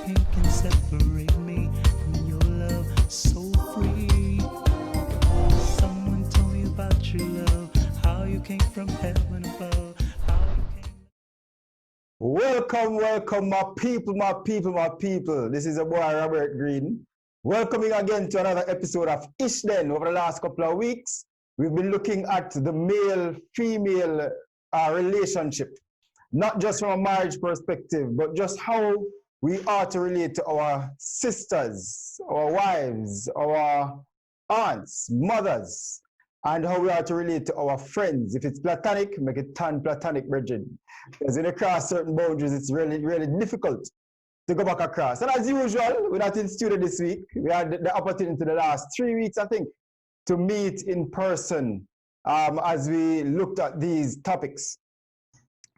Nothing can separate me from your love so free. Someone told me about your love, how you came from heaven above, how you came. Welcome, welcome, my people, my people, my people. This is a boy, Robert Green. Welcoming again to another episode of Ishden. Over the last couple of weeks, we've been looking at the male-female relationship, not just from a marriage perspective, but just how we are to relate to our sisters, our wives, our aunts, mothers, and how we are to relate to our friends. If it's platonic, make it turn platonic, brethren. Because when you cross certain boundaries, it's really, really difficult to go back across. And as usual, we're not in studio this week. We had the opportunity the last 3 weeks, I think, to meet in person as we looked at these topics.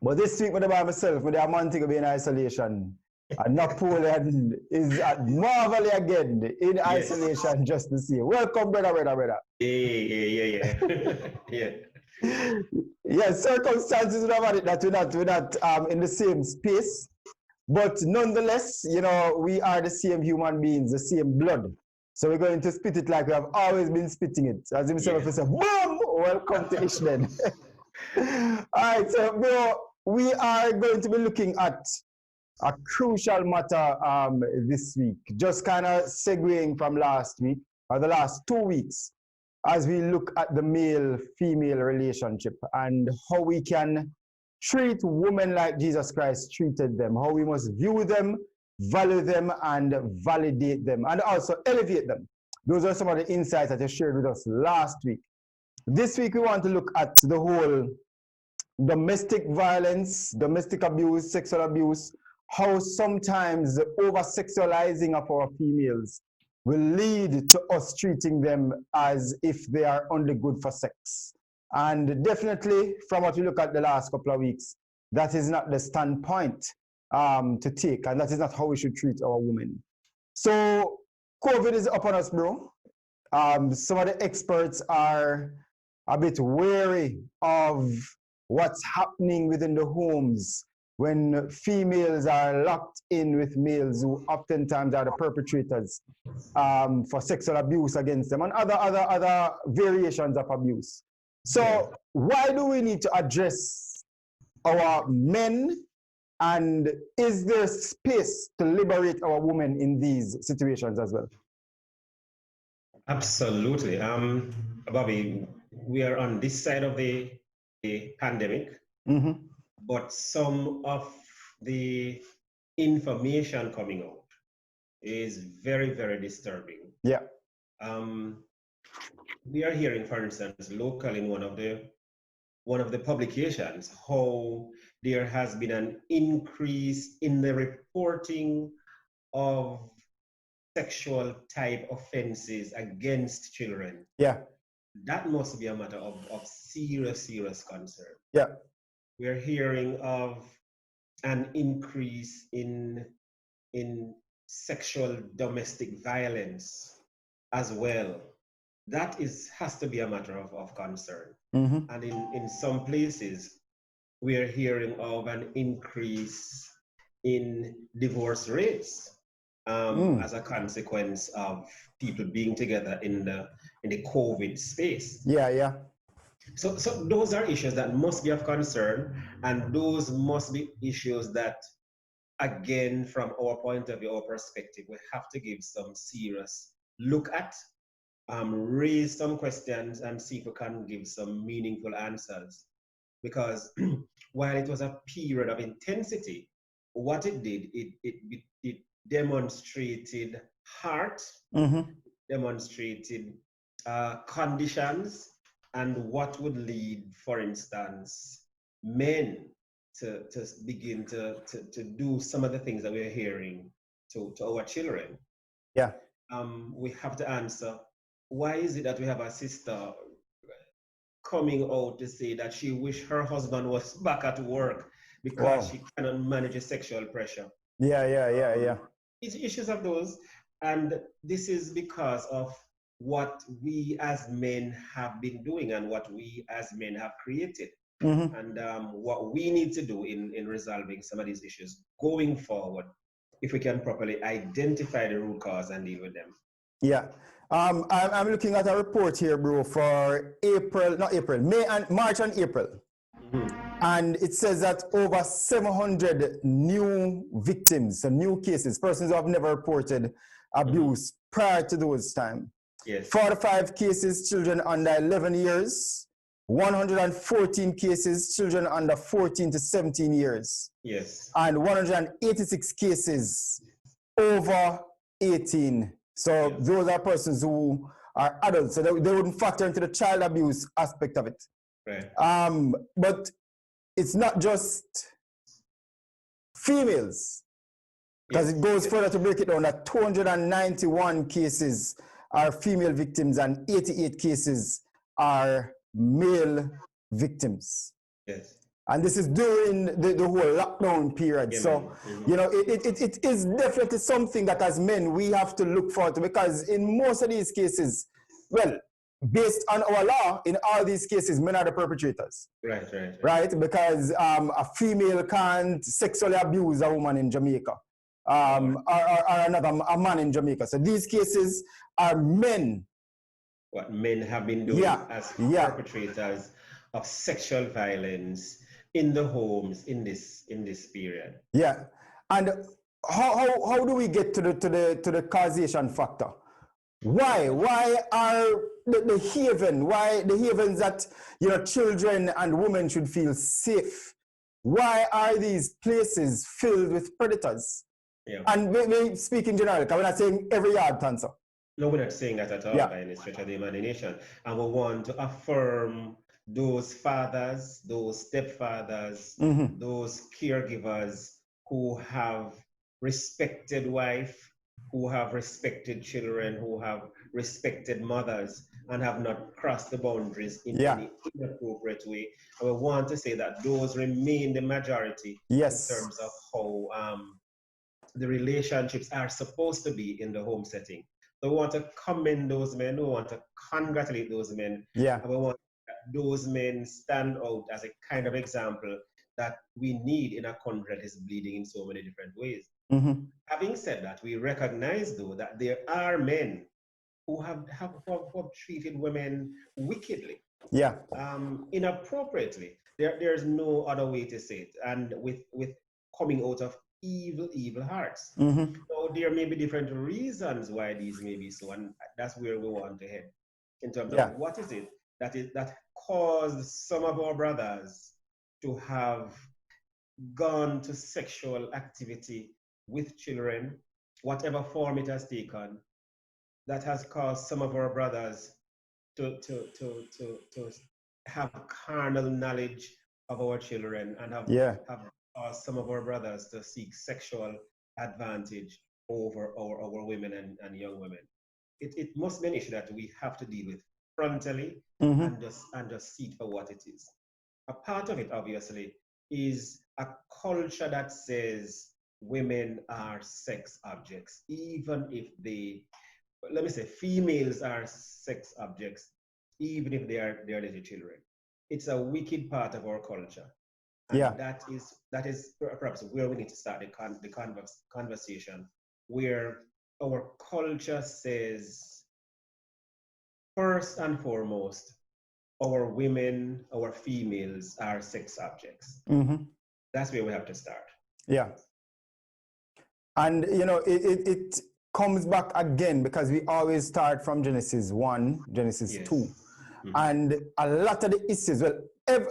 But this week, by myself, with the man to be in isolation. And Napoleon is at Marvelly again in isolation just to see. Welcome, brother. Yeah. Yeah. Yes, circumstances would have had it that we're not in the same space. But nonetheless, you know, we are the same human beings, the same blood. So we're going to spit it like we have always been spitting it. As himself said, boom! Welcome to Ishden. All right, so bro, we are going to be looking at a crucial matter this week. Just kind of segueing from last week, or the last 2 weeks, as we look at the male-female relationship and how we can treat women like Jesus Christ treated them, how we must view them, value them, and validate them, and also elevate them. Those are some of the insights that you shared with us last week. This week, we want to look at the whole domestic violence, domestic abuse, sexual abuse, how sometimes the over-sexualizing of our females will lead to us treating them as if they are only good for sex. And definitely, from what we look at the last couple of weeks, that is not the standpoint to take, and that is not how we should treat our women. So, COVID is upon us, bro. Some of the experts are a bit wary of what's happening within the homes when females are locked in with males who oftentimes are the perpetrators for sexual abuse against them and other variations of abuse. So why do we need to address our men, and is there space to liberate our women in these situations as well? Absolutely. Bobby, we are on this side of the pandemic, but some of the information coming out is very, very disturbing. Yeah. We are hearing, for instance, locally in one of the publications, how there has been an increase in the reporting of sexual type offenses against children. Yeah. That must be a matter of serious concern. Yeah. We're hearing of an increase in sexual domestic violence as well. That has to be a matter of concern. And in some places, we are hearing of an increase in divorce rates as a consequence of people being together in the COVID space. Yeah. So those are issues that must be of concern, and those must be issues that, again, from our point of view, our perspective, we have to give some serious look at, raise some questions, and see if we can give some meaningful answers. Because while it was a period of intensity, what it did, it demonstrated heart, demonstrated conditions, and what would lead, for instance, men to begin to do some of the things that we're hearing to our children. Yeah. We have to answer, why is it that we have a sister coming out to say that she wished her husband was back at work because she cannot manage a sexual pressure? Yeah. It's issues of those, and this is because of what we as men have been doing and what we as men have created, and what we need to do in resolving some of these issues going forward if we can properly identify the root cause and deal with them. Yeah. I'm looking at a report here, bro, for March and April. And it says that over 700 new victims, so new cases, persons who have never reported abuse prior to those time. Yes. 45 cases, children under 11 years. 114 cases, children under 14 to 17 years. Yes. And 186 cases over 18. So Yes. those are persons who are adults. So they wouldn't factor into the child abuse aspect of it. Right. But it's not just females, because it goes further to break it down that 291 cases are female victims and 88 cases are male victims. Yes. And this is during the whole lockdown period. Yeah, so, you know, it is definitely something that as men we have to look forward to, because in most of these cases, well, based on our law, in all these cases, men are the perpetrators. Right? Because a female can't sexually abuse a woman in Jamaica, or a man in Jamaica. So these cases are men. What men have been doing as perpetrators of sexual violence in the homes in this period. Yeah. And how do we get to the causation factor? Why are the havens that, you know, children and women should feel safe? Why are these places filled with predators? Yeah. And we speak in general, because we're not saying every yard cancer. No, we're not saying that at all by any stretch of the imagination. And we want to affirm those fathers, those stepfathers, those caregivers who have respected wife, who have respected children, who have respected mothers, and have not crossed the boundaries in any inappropriate way. And we want to say that those remain the majority in terms of how the relationships are supposed to be in the home setting. So we want to commend those men, we want to congratulate those men, and we want those men stand out as a kind of example that we need in a country that is bleeding in so many different ways. Having said that, we recognize, though, that there are men who have treated women wickedly, inappropriately. There's no other way to say it, and with coming out of evil hearts. So there may be different reasons why these may be so, and that's where we want to head in terms of what is it that caused some of our brothers to have gone to sexual activity with children, whatever form it has taken, that has caused some of our brothers to have carnal knowledge of our children, and have caused some of our brothers to seek sexual advantage over our women and young women. It must be an issue that we have to deal with frontally and just see it for what it is. A part of it, obviously, is a culture that says women are sex objects, even if let me say, females are sex objects, even if they are little children. It's a wicked part of our culture. And that is perhaps where we need to start the conversation, where our culture says, first and foremost, our women, our females are sex objects. That's where we have to start. Yeah. And, you know, it comes back again, because we always start from Genesis 1, Genesis 2. And a lot of the issues, well,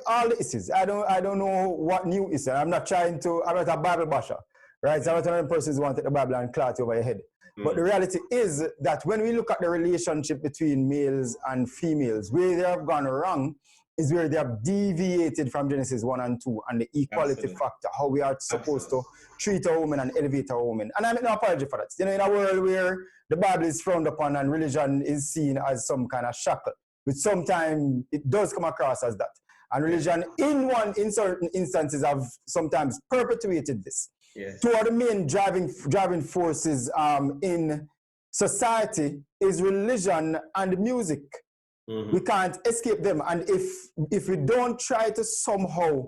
all the issues, I don't know what new is. I'm not a Bible basher, right? So I'm not another person who wanted the Bible and cloth over your head. But the reality is that when we look at the relationship between males and females, where they have gone wrong is where they have deviated from Genesis 1 and 2 and the equality factor, how we are supposed to treat a woman and elevate a woman. And I make no apology for that. You know, in a world where the Bible is frowned upon and religion is seen as some kind of shackle, which sometimes it does come across as that. And religion, in certain instances, have sometimes perpetuated this. Two of the main driving forces in society is religion and music. We can't escape them. And if we don't try to somehow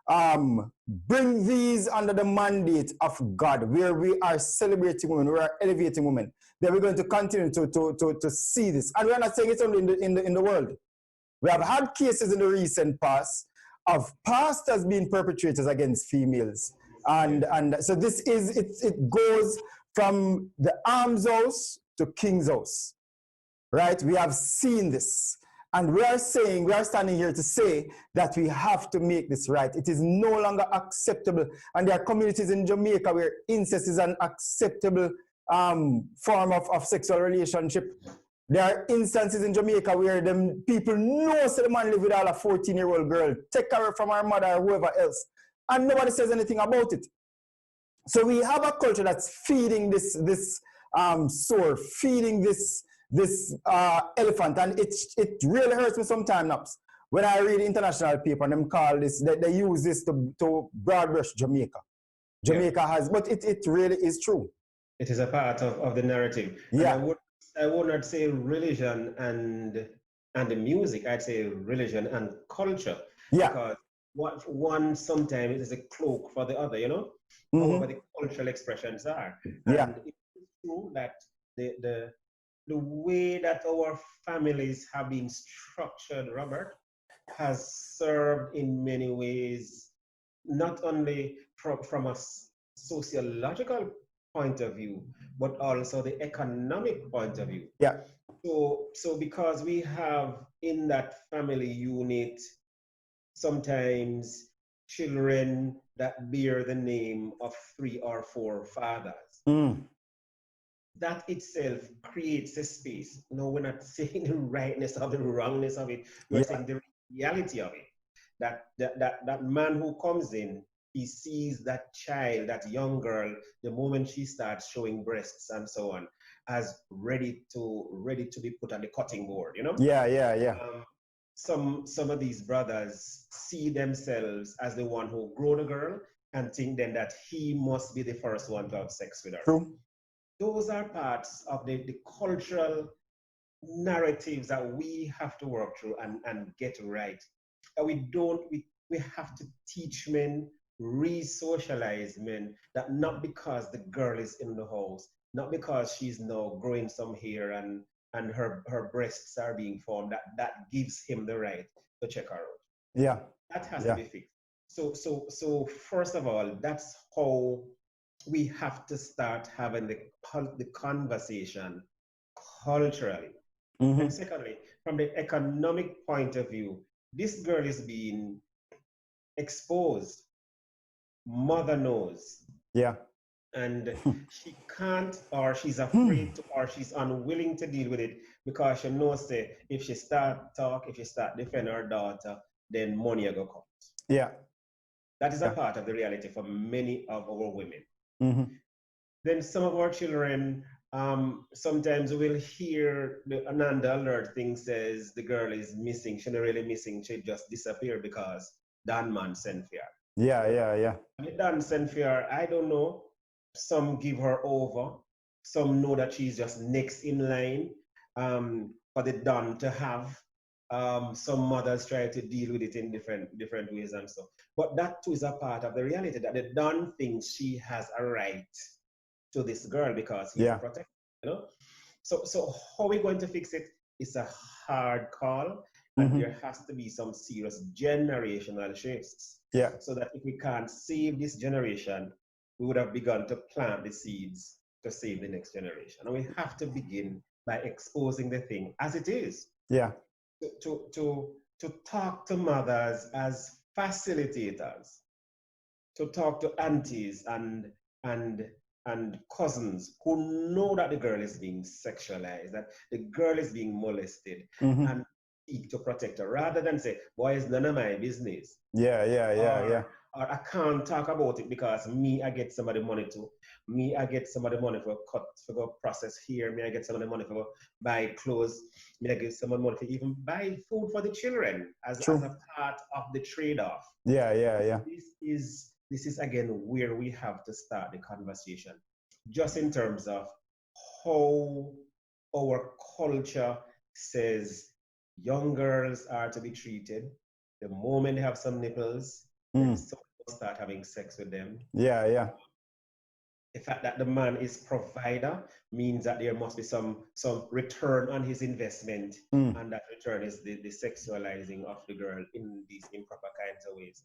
bring these under the mandate of God, where we are celebrating women, we are elevating women, then we're going to continue to see this. And we're not saying it's only in the world. We have had cases in the recent past of pastors being perpetrators against females. And so this is, it goes from the alms house to king's house, right? We have seen this. And we are standing here to say that we have to make this right. It is no longer acceptable. And there are communities in Jamaica where incest is an acceptable form of sexual relationship. There are instances in Jamaica where them people know that the man live with all a 14-year-old girl, take her from her mother or whoever else, and nobody says anything about it. So we have a culture that's feeding this sore, feeding this elephant, and it really hurts me sometimes when I read international paper and them call this, they use this to broad brush Jamaica. Jamaica has, but it really is true. It is a part of the narrative. Yeah. And I would not say religion and the music. I'd say religion and culture. Yeah. Because one sometimes is a cloak for the other, you know? Mm-hmm. However the cultural expressions are. Yeah. And it's true that the way that our families have been structured, Robert, has served in many ways, not only from a sociological point of view, but also the economic point of view. Yeah. So because we have in that family unit sometimes children that bear the name of 3 or 4 fathers. Mm. That itself creates a space. No, we're not saying the rightness or the wrongness of it. We're saying the reality of it. That man who comes in, he sees that child, that young girl, the moment she starts showing breasts and so on, as ready to be put on the cutting board, you know? Yeah. Some of these brothers see themselves as the one who grow the girl and think then that he must be the first one to have sex with her. True. Those are parts of the cultural narratives that we have to work through and get right. And we have to teach men, re-socialize men, that not because the girl is in the house, not because she's now growing some hair and her breasts are being formed, that gives him the right to check her out. Yeah. That has to be fixed. So first of all, that's how we have to start having the conversation culturally. Mm-hmm. And secondly, from the economic point of view, this girl is being exposed. Mother knows. Yeah. And she can't, or she's afraid to, or she's unwilling to deal with it because she knows that if she start defend her daughter, then money will go come. Yeah. That is a part of the reality for many of our women. Mm-hmm. Then some of our children, sometimes we'll hear the Ananda alert thing says the girl is missing. She's not really missing. She just disappeared because Dan man sent for her. Yeah. Dan sent for her, I don't know. Some give her over. Some know that she's just next in line for the Don to have. Some mothers try to deal with it in different ways and so. But that too is a part of the reality that the Don thinks she has a right to this girl because he's protected, you know. So how are we going to fix it? It's a hard call, and there has to be some serious generational shifts. Yeah. So that if we can't save this generation, we would have begun to plant the seeds to save the next generation. And we have to begin by exposing the thing as it is. Yeah. To talk to mothers as facilitators, to talk to aunties and cousins who know that the girl is being sexualized, that the girl is being molested, and seek to protect her, rather than say, boy, it's none of my business. Yeah. Or I can't talk about it because I get some of the money too. I get some of the money for cut, for go process here. I get some of the money for go buy clothes. I get some of the money for even buy food for the children as a part of the trade-off. Yeah. This is again where we have to start the conversation, just in terms of how our culture says young girls are to be treated the moment they have some nipples. then someone will start having sex with them. Yeah, yeah. The fact that the man is provider means that there must be some return on his investment, and that return is the sexualizing of the girl in these improper kinds of ways.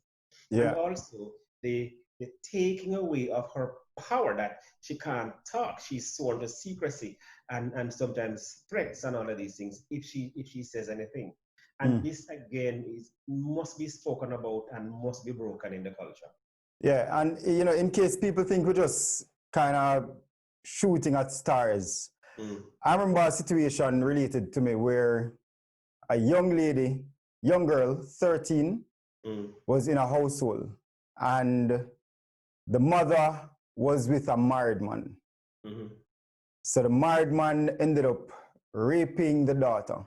And Yeah. also the taking away of her power, that she can't talk, she's sworn to secrecy, and sometimes threats and all of these things if she says anything. And this again must be spoken about and must be broken in the culture. Yeah, and you know, in case people think we're just kind of shooting at stars, I remember a situation related to me where a young lady, young girl, 13, was in a household, and the mother was with a married man. So the married man ended up raping the daughter,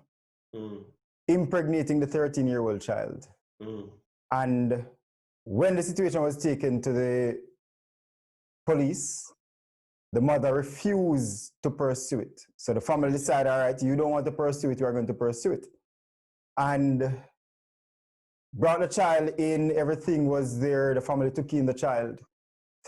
impregnating the 13-year-old child. And when the situation was taken to the police, the mother refused to pursue it. So the family decided, all right, you don't want to pursue it, we are going to pursue it. And brought the child in, everything was there, the family took in the child.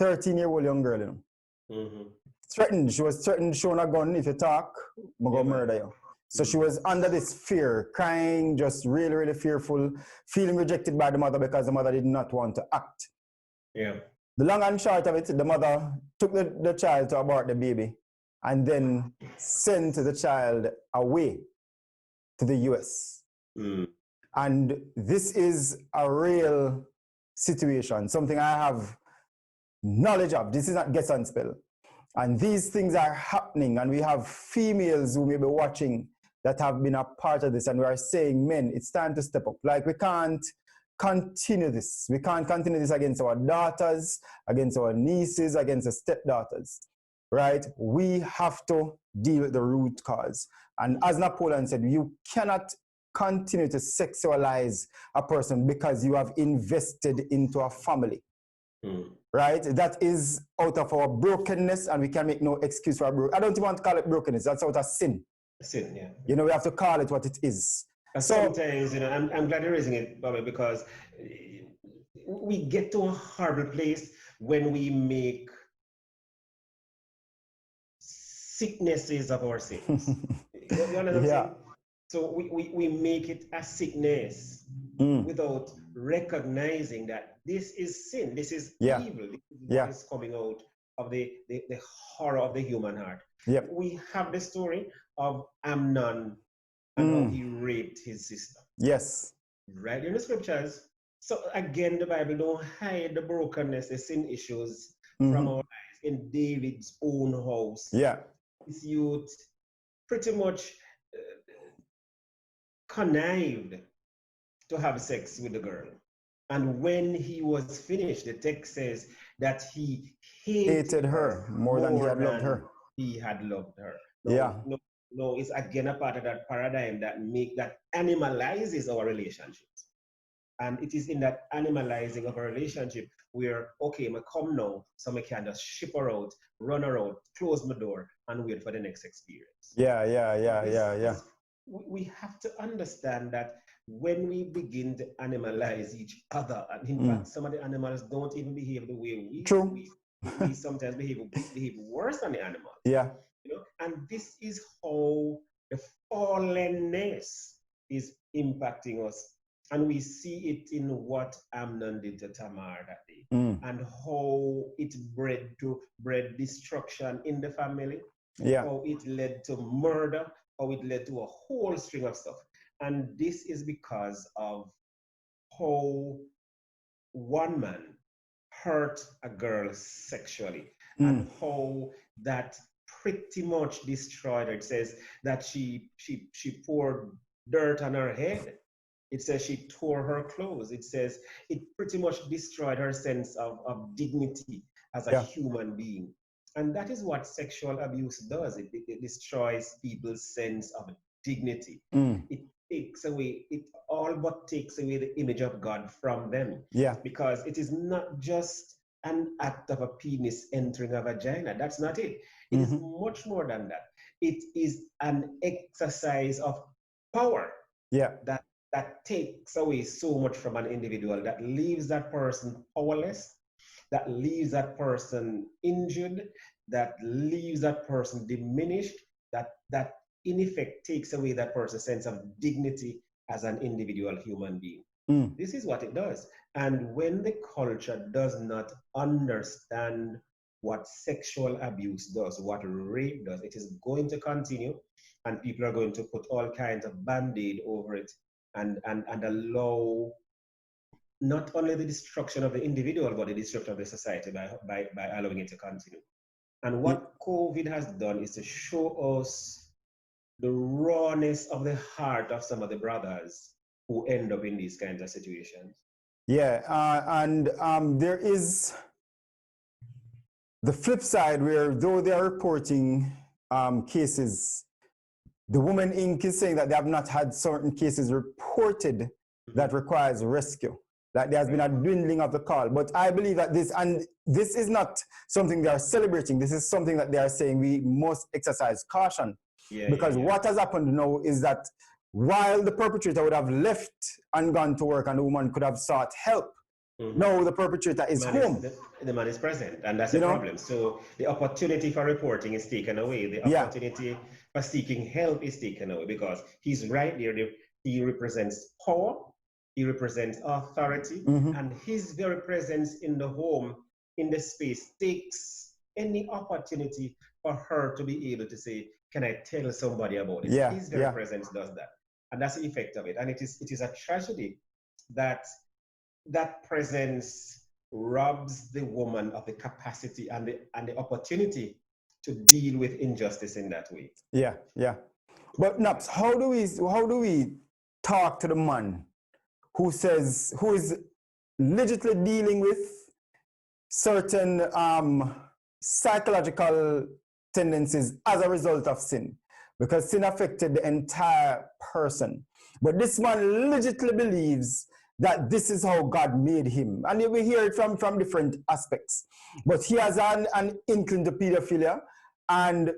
13-year-old young girl, you know. Threatened, she was threatened, showing a gun, if you talk, I'm going to murder you. So she was under this fear, crying, just really, really fearful, feeling rejected by the mother because the mother did not want to act. Yeah. The long and short of it, the mother took the child to abort the baby and then sent the child away to the US. And this is a real situation, something I have knowledge of. This is not guess and spell. And these things are happening, and we have females who may be watching that have been a part of this, and we are saying, men, it's time to step up. Like, we can't continue this. We can't continue this against our daughters, against our nieces, against the stepdaughters, right? We have to deal with the root cause. And as Napoleon said, you cannot continue to sexualize a person because you have invested into a family. Right? That is out of our brokenness, and we can make no excuse for our brokenness. I don't even want to call it brokenness. That's out of sin. Sin, yeah. You know, we have to call it what it is. So, sometimes, you know, I'm glad you're raising it, Bobby, because we get to a horrible place when we make sicknesses of our sins. You understand what I'm saying? So we make it a sickness without recognizing that this is sin, this is evil, this is what is coming out of the horror of the human heart. We have the story of Amnon and how he raped his sister. Yes. Right in the scriptures. So again, the Bible don't hide the brokenness, the sin issues from our lives. In David's own house, his youth pretty much connived to have sex with the girl. And when he was finished, the text says that he hated her more than he had loved her. He had loved her. No, it's again a part of that paradigm that animalizes our relationships. And it is in that animalizing of a relationship where, okay, I come now, so I can just ship her out, run her out, close my door, and wait for the next experience. We have to understand that when we begin to animalize each other, and in fact, some of the animals don't even behave the way we do. We sometimes behave worse than the animal. Yeah. You know, and this is how the fallenness is impacting us. And we see it in what Amnon did to Tamar that day, and how it bred destruction in the family, how it led to murder, how it led to a whole string of stuff. And this is because of how one man hurt a girl sexually, and how that pretty much destroyed her. It says that she poured dirt on her head. It says she tore her clothes. It says it pretty much destroyed her sense of dignity as a human being. And that is what sexual abuse does. It destroys people's sense of dignity. It takes away, it all but takes away the image of God from them. Because it is not just an act of a penis entering a vagina. That's not it. It is much more than that. It is an exercise of power that that takes away so much from an individual, that leaves that person powerless, that leaves that person injured, that leaves that person diminished, that in effect takes away that person's sense of dignity as an individual human being. Mm. This is what it does. And when the culture does not understand what sexual abuse does, what rape does, it is going to continue, and people are going to put all kinds of band-aid over it and allow not only the destruction of the individual, but the destruction of the society by allowing it to continue. And what COVID has done is to show us the rawness of the heart of some of the brothers who end up in these kinds of situations. Yeah, and there is the flip side where, though they are reporting cases, the Women Inc. is saying that they have not had certain cases reported that requires rescue, that there has been a dwindling of the call. But I believe that this is not something they are celebrating. This is something that they are saying we must exercise caution. Because what has happened now is that while the perpetrator would have left and gone to work and the woman could have sought help, now the perpetrator is home. The man is present, and that's the problem. So the opportunity for reporting is taken away. The opportunity for seeking help is taken away because he's right there. He represents power, he represents authority, and his very presence in the home, in the space, takes any opportunity for her to be able to say, can I tell somebody about it? His very presence does that. And that's the effect of it. And it is a tragedy that that presence robs the woman of the capacity and the opportunity to deal with injustice in that way. Yeah, yeah. But Naps, how do we talk to the man who is legitimately dealing with certain psychological tendencies as a result of sin? Because sin affected the entire person. But this man legitimately believes that this is how God made him. And we hear it from different aspects. But he has an inkling to pedophilia. And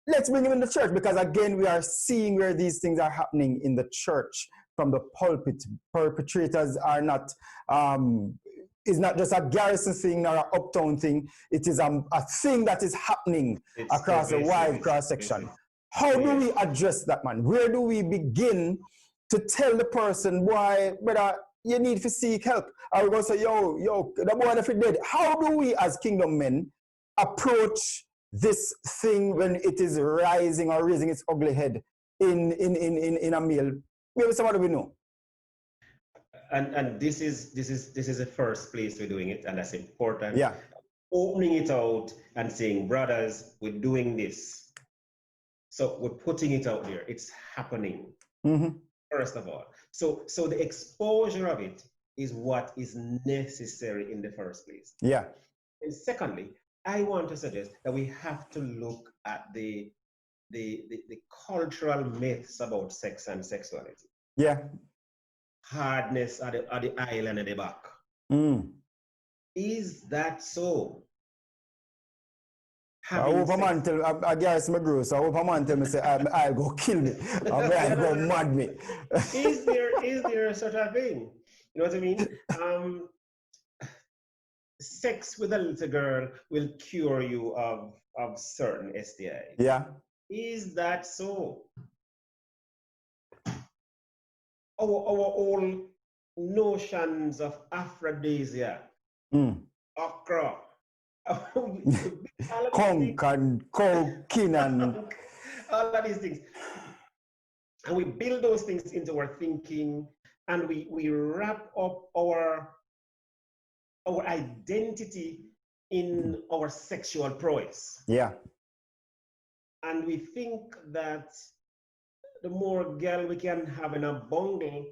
let's bring him in the church, because again, we are seeing where these things are happening in the church from the pulpit. Perpetrators are not, it's not just a Garrison thing or an Uptown thing. It is a thing that is happening across a wide cross-section. How do we address that, man? Where do we begin to tell the person, boy, brother, you need to seek help? Or we go say, yo, the boy if he dead. How do we as kingdom men approach this thing when it is rising or raising its ugly head in a male? Maybe somebody we know. And this is the first place we're doing it, and that's important. Yeah. Opening it out and saying, brothers, we're doing this. So we're putting it out there. It's happening. First of all. So the exposure of it is what is necessary in the first place. Yeah. And secondly, I want to suggest that we have to look at the cultural myths about sex and sexuality. Yeah. Hardness at the island at the back. Is that so? I hope a man tell I guess my gross. I hope a man tell me say I'll go kill me. I'll go mad me. Is there such a thing? You know what I mean? Sex with a little girl will cure you of certain STIs. Yeah. Is that so? Our old notions of aphrodisia, okra, conk and cocaine and all of these things. And we build those things into our thinking, and we wrap up our identity in our sexual prowess. Yeah. And we think that the more girl we can have in a bungle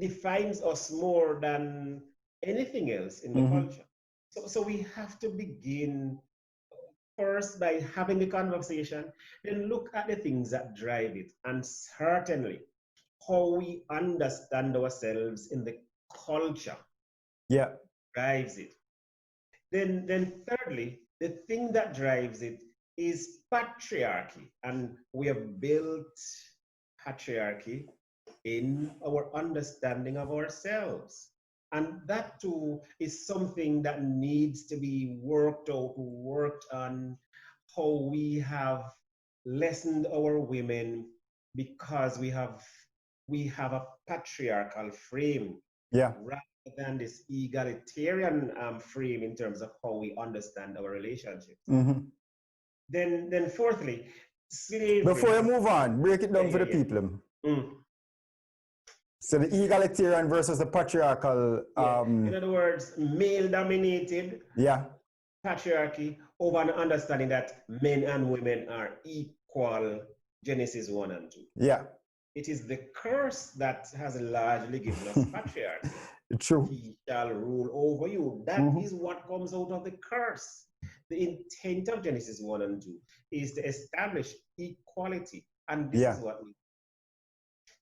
defines us more than anything else in the culture. So we have to begin first by having the conversation, then look at the things that drive it, and certainly how we understand ourselves in the culture drives it. Then thirdly, the thing that drives it is patriarchy, and we have built patriarchy in our understanding of ourselves. And that too is something that needs to be worked out, worked on, how we have lessened our women because we have a patriarchal frame Yeah. rather than this egalitarian frame in terms of how we understand our relationships. Mm-hmm. Then fourthly, slavery. Before you move on, break it down Yeah, for the yeah, yeah. people. Mm. So the egalitarian versus the patriarchal. Yeah. In other words, male-dominated Yeah. patriarchy over an understanding that men and women are equal, Genesis 1 and 2. Yeah. It is the curse that has largely given us patriarchy. True. He shall rule over you. That is what comes out of the curse. The intent of Genesis 1 and 2 is to establish equality. And this is what we.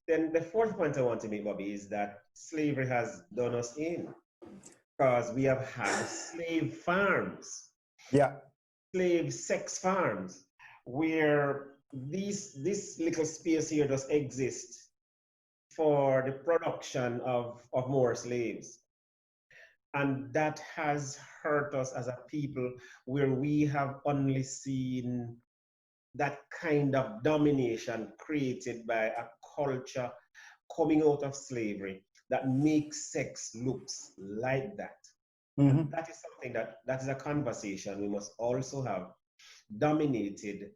Then the fourth point I want to make, Bobby, is that slavery has done us in. Because we have had slave farms. Yeah. Slave sex farms, where this little space here does exist for the production of more slaves. And that has hurt us as a people, where we have only seen that kind of domination created by a culture coming out of slavery that makes sex looks like that. Mm-hmm. That is something that is a conversation we must also have, dominated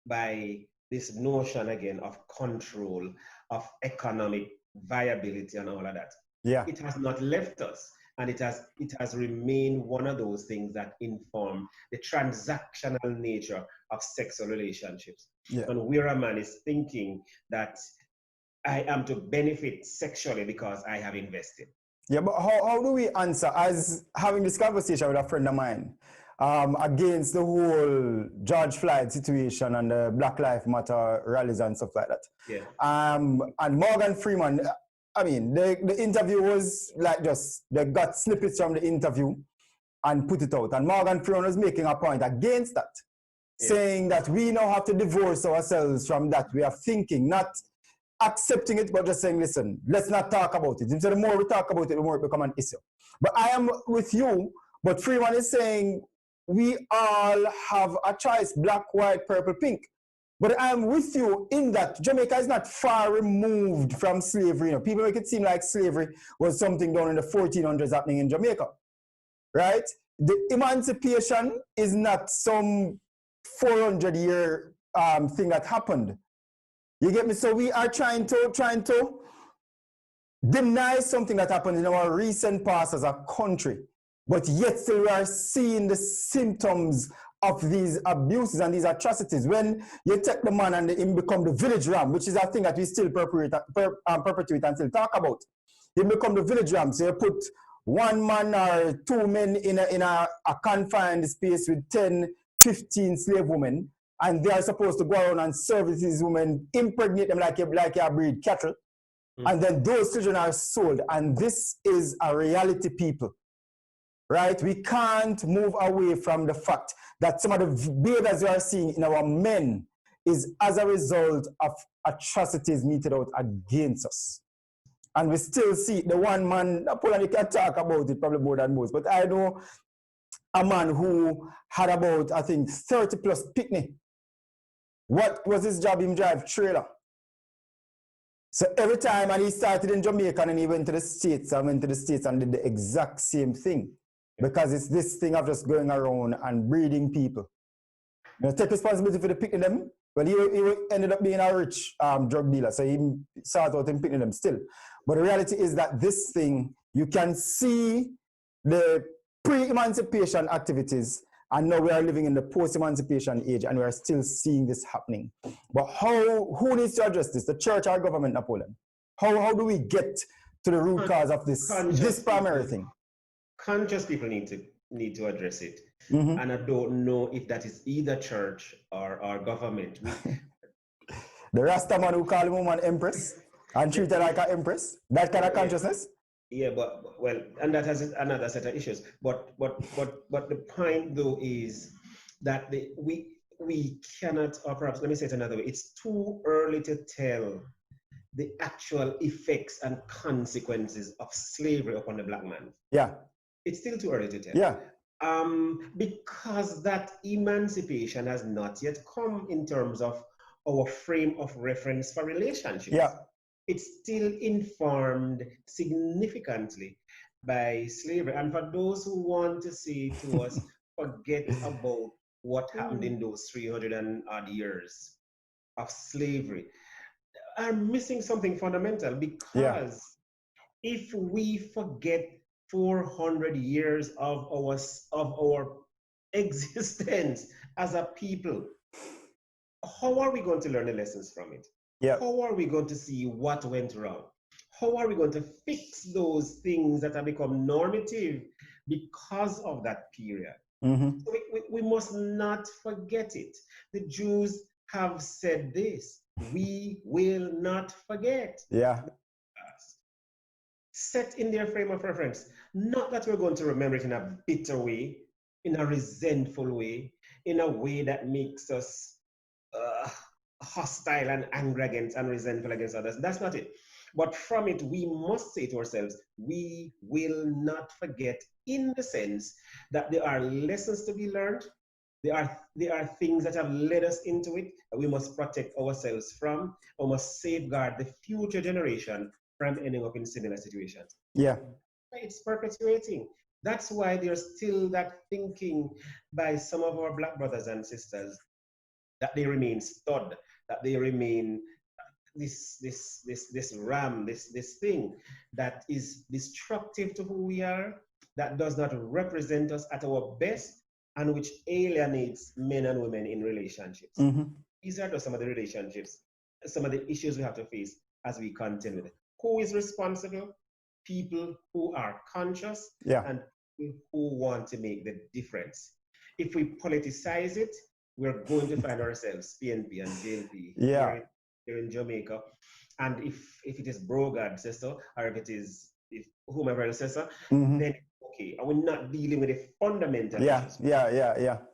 by this notion again of control, of economic viability and all of that. Yeah. It has not left us, and it has remained one of those things that inform the transactional nature of sexual relationships. Yeah. And where a man is thinking that I am to benefit sexually because I have invested. Yeah, but how do we answer, as having this conversation with a friend of mine, against the whole George Floyd situation and the Black Lives Matter rallies and stuff like that? Yeah. And Morgan Freeman, I mean, the interview was like just, they got snippets from the interview and put it out. And Morgan Freeman was making a point against that, saying that we now have to divorce ourselves from that way of thinking, not accepting it, but just saying, listen, let's not talk about it. So the more we talk about it, the more it becomes an issue. But I am with you, but Freeman is saying we all have a choice, black, white, purple, pink. But I am with you in that Jamaica is not far removed from slavery. You know, people make it seem like slavery was something done in the 1400s happening in Jamaica, right? The emancipation is not some 400-year thing that happened. You get me? So we are trying to deny something that happened in our recent past as a country, but yet still we are seeing the symptoms of these abuses and these atrocities. When you take the man and him become the village ram, which is a thing that we still perpetuate and still talk about. He become the village ram. So you put one man or two men in a confined space with 10, 15 slave women, and they are supposed to go around and service these women, impregnate them like you breed cattle, and then those children are sold. And this is a reality, people, right? We can't move away from the fact that some of the behaviors we are seeing in our men is as a result of atrocities meted out against us. And we still see the one man, Napoleon, you can talk about it probably more than most, but I know a man who had about, I think, 30 plus picnic. What was his job? Him drive trailer. So every time, and he started in Jamaica and he went to the States, and did the exact same thing. Because it's this thing of just going around and breeding people. You know, take responsibility for the picking them. Well, he ended up being a rich drug dealer, so he started out in picking them still. But the reality is that this thing, you can see the pre-emancipation activities, and now we are living in the post-emancipation age, and we are still seeing this happening. But who needs to address this? The church or government, Napoleon? How do we get to the root cause of this primary thing? Conscious people need to address it. And I don't know if that is either church or government. The Rasta man who call a woman empress and treat her like an empress, that kind of consciousness? Yeah, but well, and that has another set of issues. But the point though is that we cannot, or perhaps let me say it another way, it's too early to tell the actual effects and consequences of slavery upon the black man. Yeah. It's still too early to tell. Yeah. Because that emancipation has not yet come in terms of our frame of reference for relationships. Yeah. It's still informed significantly by slavery. And for those who want to say to us, forget about what happened in those 300 and odd years of slavery, are missing something fundamental, because if we forget 400 years of our existence as a people, how are we going to learn the lessons from it? Yeah. How are we going to see what went wrong? How are we going to fix those things that have become normative because of that period? Mm-hmm. So we must not forget it. The Jews have said this: we will not forget. Yeah. Set in their frame of reference. Not that we're going to remember it in a bitter way, in a resentful way, in a way that makes us hostile and angry against and resentful against others. That's not it. But from it, we must say to ourselves, we will not forget, in the sense that there are lessons to be learned. There are things that have led us into it that we must protect ourselves from, or must safeguard the future generation from ending up in similar situations. Yeah. It's perpetuating. That's why there's still that thinking by some of our black brothers and sisters that they remain stud, that they remain this thing that is destructive to who we are, that does not represent us at our best, and which alienates men and women in relationships. Mm-hmm. These are just some of the relationships, some of the issues we have to face as we continue with it. Who is responsible? People who are conscious, and people who want to make the difference. If we politicize it, we're going to find ourselves PNP and JLP here in Jamaica. And if it is Brogard says so, or if whomever else says so, then okay. And we're not dealing with the fundamental issues.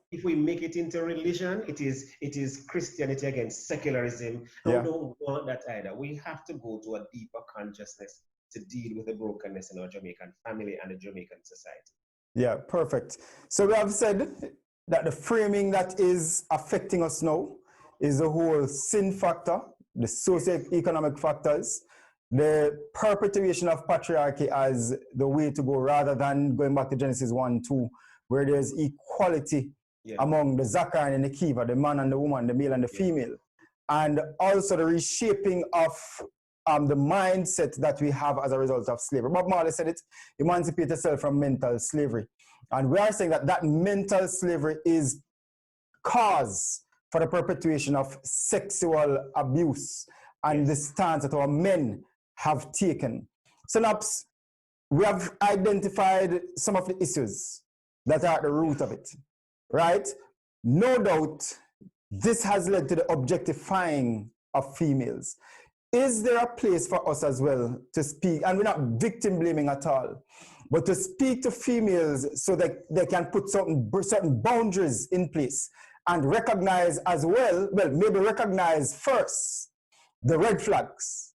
If we make it into religion, it is Christianity against secularism. And we don't want that either. We have to go to a deeper consciousness to deal with the brokenness in our Jamaican family and the Jamaican society. Yeah, perfect. So we have said that the framing that is affecting us now is the whole sin factor, the socio-economic factors, the perpetuation of patriarchy as the way to go, rather than going back to Genesis 1-2, where there's equality among the Zakar and the Kiva, the man and the woman, the male and the female. And also the reshaping of the mindset that we have as a result of slavery. Bob Marley said it: emancipate yourself from mental slavery. And we are saying that mental slavery is cause for the perpetuation of sexual abuse and the stance that our men have taken. Synapse, we have identified some of the issues that are at the root of it, right? No doubt, this has led to the objectifying of females. Is there a place for us as well to speak, and we're not victim blaming at all, but to speak to females so that they can put certain boundaries in place and recognize as well, maybe recognize first the red flags.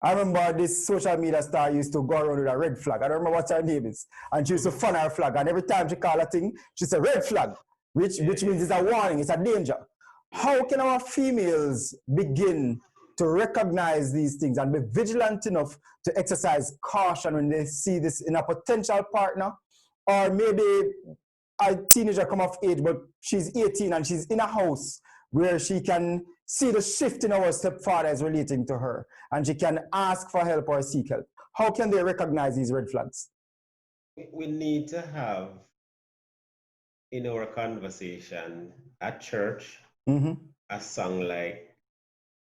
I remember this social media star used to go around with a red flag. I don't remember what her name is. And she used to fun her flag. And every time she called a thing, she said red flag, which means it's a warning, it's a danger. How can our females begin to recognize these things and be vigilant enough to exercise caution when they see this in a potential partner? Or maybe a teenager come of age, but she's 18 and she's in a house where she can see the shift in our stepfather is relating to her, and she can ask for help or seek help. How can they recognize these red flags? We need to have in our conversation at church a song like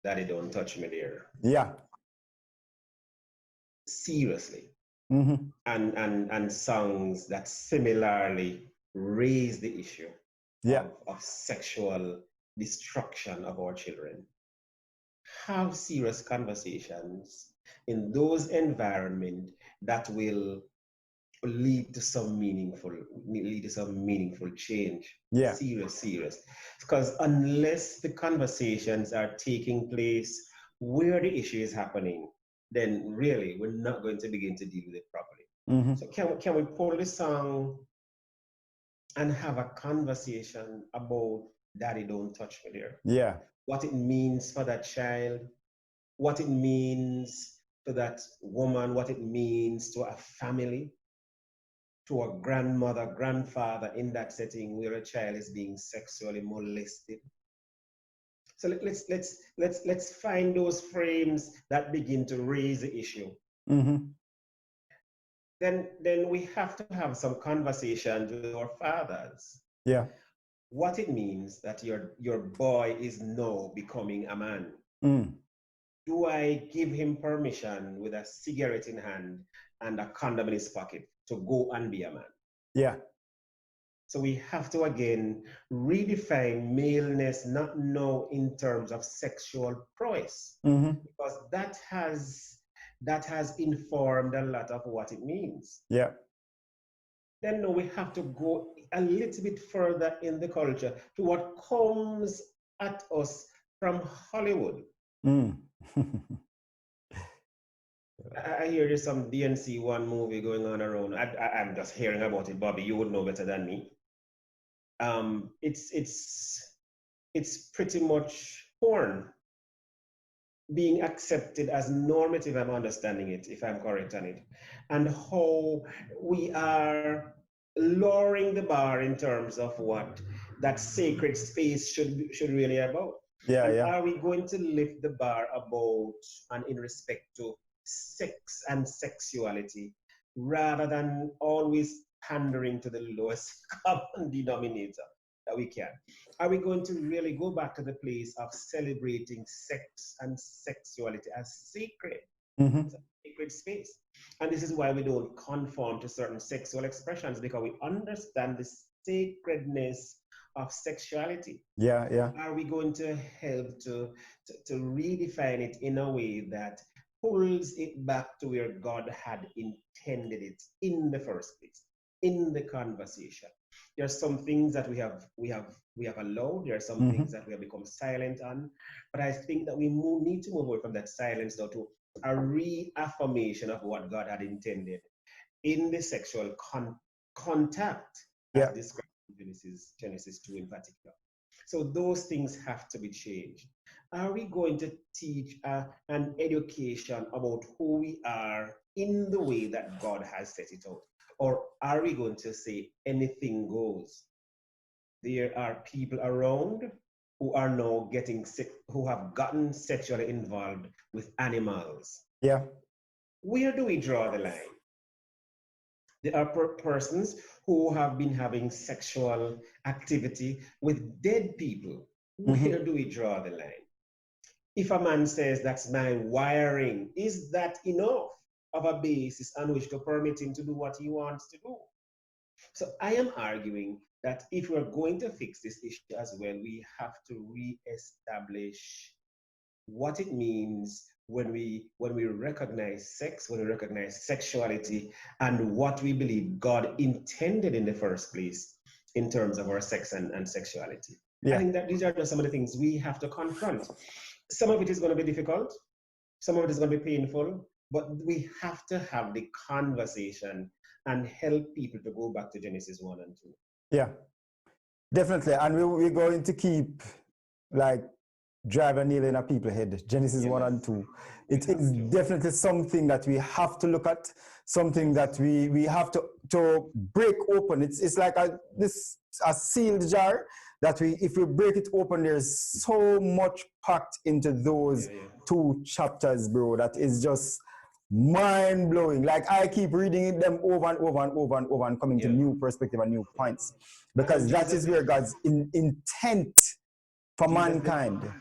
Daddy Don't Touch Me There. Yeah. Seriously. And songs that similarly raise the issue of sexual destruction of our children. Have serious conversations in those environments that will lead to some meaningful change. Yeah. Serious. Because unless the conversations are taking place where the issue is happening, then really we're not going to begin to deal with it properly. Mm-hmm. So can we pull the song and have a conversation about Daddy Don't Touch Me There? Yeah. What it means for that child, what it means to that woman, what it means to a family, to a grandmother, grandfather in that setting where a child is being sexually molested. So let's find those frames that begin to raise the issue. Mm-hmm. Then we have to have some conversations with our fathers. Yeah. What it means that your boy is now becoming a man. Mm. Do I give him permission with a cigarette in hand and a condom in his pocket to go and be a man? Yeah. So we have to again redefine maleness, not now in terms of sexual prowess, Mm-hmm. because that has informed a lot of what it means. Yeah. Then no, we have to go a little bit further in the culture to what comes at us from Hollywood. Mm. I hear there's some DNC one movie going on around. I'm just hearing about it, Bobby. You would know better than me. It's pretty much porn being accepted as normative. I'm understanding it, if I'm correct on it, and how we are lowering the bar in terms of what that sacred space should really about. Yeah. And Yeah. are we going to lift the bar about and in respect to sex and sexuality rather than always pandering to the lowest common denominator that we can? Are we going to really go back to the place of celebrating sex and sexuality as sacred? Mm-hmm. It's a sacred space. And this is why we don't conform to certain sexual expressions, because we understand the sacredness of sexuality. Yeah. Yeah. Are we going to help to redefine it in a way that pulls it back to where God had intended it in the first place, in the conversation? There are some things that we have allowed. There are some Mm-hmm. things that we have become silent on. But I think that we need to move away from that silence now to a reaffirmation of what God had intended in the sexual contact, as Yeah. described in Genesis 2 in particular. So those things have to be changed. Are we going to teach an education about who we are in the way that God has set it out? Or are we going to say anything goes? There are people around who are now getting sick, who have gotten sexually involved with animals. Yeah. Where do we draw the line? There are persons who have been having sexual activity with dead people. Mm-hmm. Where do we draw the line? If a man says that's my wiring, is that enough of a basis on which to permit him to do what he wants to do? So I am arguing that if we're going to fix this issue as well, we have to re-establish what it means when we recognize sex, when we recognize sexuality, and what we believe God intended in the first place in terms of our sex and sexuality. Yeah. I think that these are just some of the things we have to confront. Some of it is going to be difficult, some of it is going to be painful, but we have to have the conversation and help people to go back to Genesis 1 and 2. Yeah. Definitely. And we're going to keep like drive a nail in a people's head. Genesis 1 and 2. It is definitely something that we have to look at, something that we have to break open. It's like a sealed jar that if we break it open, there's so much packed into those two chapters, bro, that is just mind-blowing. Like I keep reading them over and over and over and over and coming to new perspective and new points, because that is where God's intent for mankind.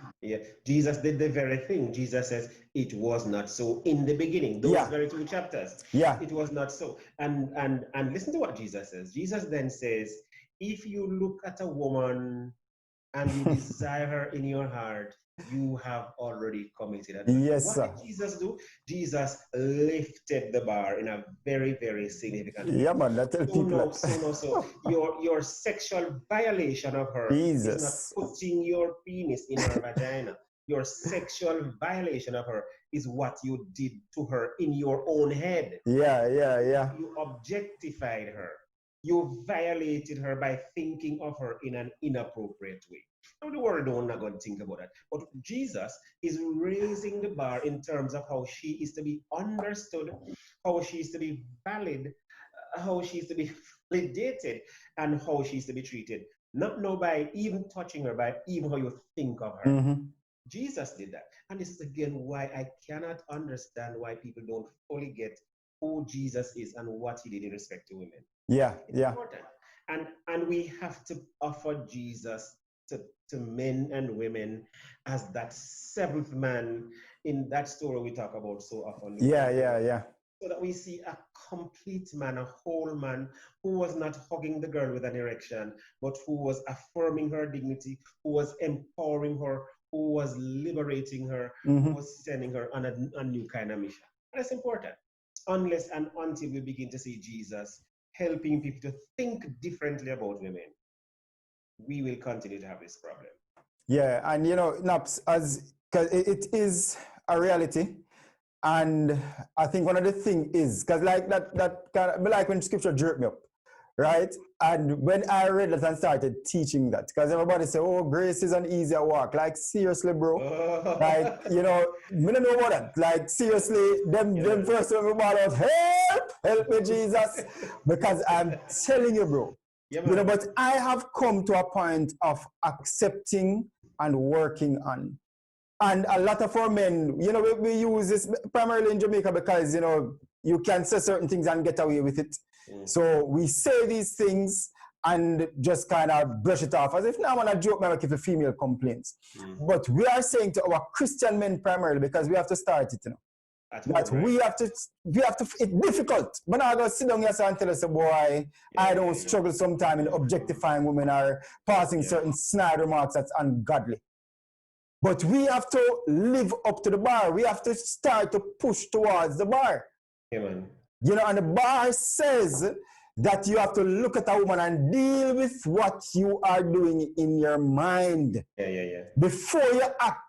Jesus did the very thing. Jesus says it was not so in the beginning. Those very two chapters. It was not so. And listen to what Jesus says. Jesus then says, if you look at a woman and you desire her in your heart, you have already committed adultery. Yes, sir. What did Jesus do? Jesus lifted the bar in a very, very significant way. Yeah, man, that tell people So your sexual violation of her is not putting your penis in her vagina. Your sexual violation of her is what you did to her in your own head. Yeah, yeah, yeah. You objectified her. You violated her by thinking of her in an inappropriate way. Now, the world don't not going to think about that. But Jesus is raising the bar in terms of how she is to be understood, how she is to be valid, how she is to be validated, and how she is to be treated. Not now by even touching her, by even how you think of her. Mm-hmm. Jesus did that. And this is again why I cannot understand why people don't fully get who Jesus is and what he did in respect to women. Yeah, It's yeah. important. And we have to offer Jesus to men and women as that seventh man in that story we talk about so often. Yeah, yeah, yeah. So that we see a complete man, a whole man, who was not hugging the girl with an erection, but who was affirming her dignity, who was empowering her, who was liberating her, who was sending her on a new kind of mission. And that's important. Unless and until we begin to see Jesus helping people to think differently about women, we will continue to have this problem. Yeah, and you know, Naps, as because it is a reality, and I think one of the things is because like that kind of, like when scripture jerked me up, right? And when I read that and started teaching that, because everybody say, "Oh, grace is an easier walk." Like seriously, bro. Like you know, me don't know about that. Like seriously, them first when we brought out, help me, Jesus, because I'm telling you, bro. Yeah, you know, man. but I have come to a point of accepting and working on. And a lot of our men, you know, we use this primarily in Jamaica because, you know, you can say certain things and get away with it. So we say these things and just kind of brush it off as if now I want to joke like if a female complains. But we are saying to our Christian men primarily because we have to start it, you know. That we have to, it's difficult. But now I go sit down here and tell us, boy, I don't struggle sometimes in objectifying women or passing certain snide remarks that's ungodly. But we have to live up to the bar. We have to start to push towards the bar. Amen. You know, and the bar says that you have to look at a woman and deal with what you are doing in your mind. Yeah. Before you act.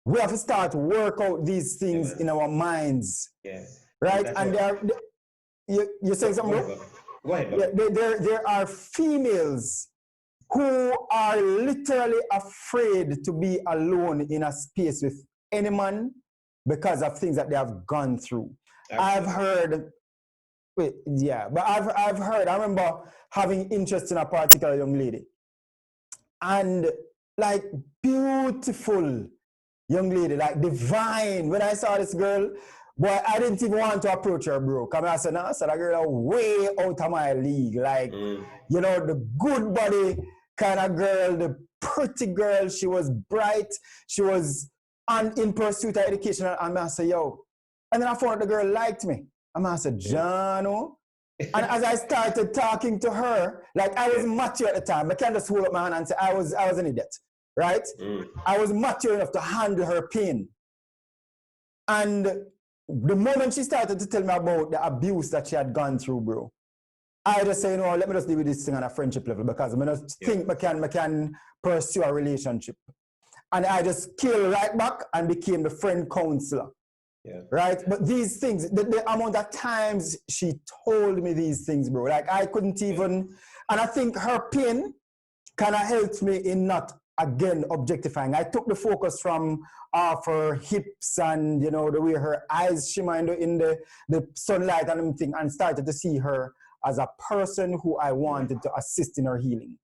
We have to start to work out these things in our minds. Yes. Right? And you're saying something? Go ahead. There are females who are literally afraid to be alone in a space with any man because of things that they have gone through. I've heard, I remember having interest in a particular young lady. And like beautiful young lady, like divine. When I saw this girl, boy, I didn't even want to approach her, bro. Come I said, no, so that girl is way out of my league. Like, you know, the good body kind of girl, the pretty girl. She was bright. She was in pursuit of education. And I said, yo. And then I found out the girl liked me. And I said, Jono. And as I started talking to her, like I was mature at the time. I can't just hold up my hand and say I was an idiot. Right? I was mature enough to handle her pain. And the moment she started to tell me about the abuse that she had gone through, bro, I just say, you know, let me just deal with this thing on a friendship level because I just think I can pursue a relationship. And I just killed right back and became the friend counselor. Yeah. Right? But these things, the amount of times she told me these things, bro, like I couldn't even, and I think her pain kind of helped me in not again objectifying. I took the focus from her hips and you know the way her eyes shimmer in the sunlight and everything, and started to see her as a person who I wanted to assist in her healing.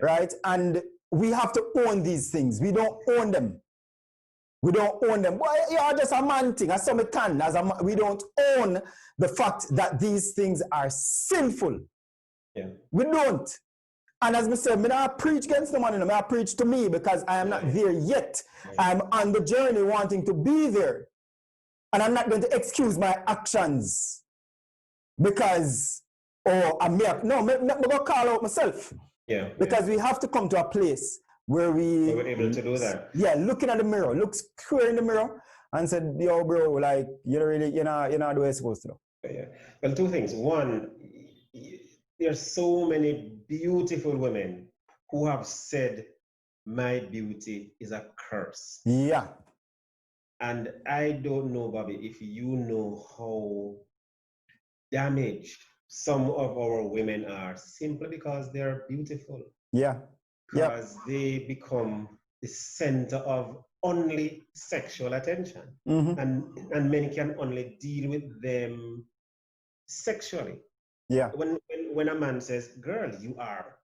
Right? And we have to own these things. We don't own them. We don't own them. Well, yeah, just a man thing. As some can. We don't own the fact that these things are sinful. Yeah. We don't. And as I said, I don't preach against the man, I preach to me because I am not there yet. I'm on the journey wanting to be there. And I'm not going to excuse my actions because, I'm going to call out myself. Yeah. Because we have to come to a place where we're able to do that. Yeah, looking at the mirror, look square in the mirror and said, yo, bro, like, you're not the way you're supposed to do. Yeah. Well, two things. One, there's so many beautiful women who have said my beauty is a curse. Yeah. And I don't know, Bobby, if you know how damaged some of our women are simply because they're beautiful, Yeah. Yeah. because they become the center of only sexual attention. Mm-hmm. And men can only deal with them sexually. Yeah. When a man says, girl,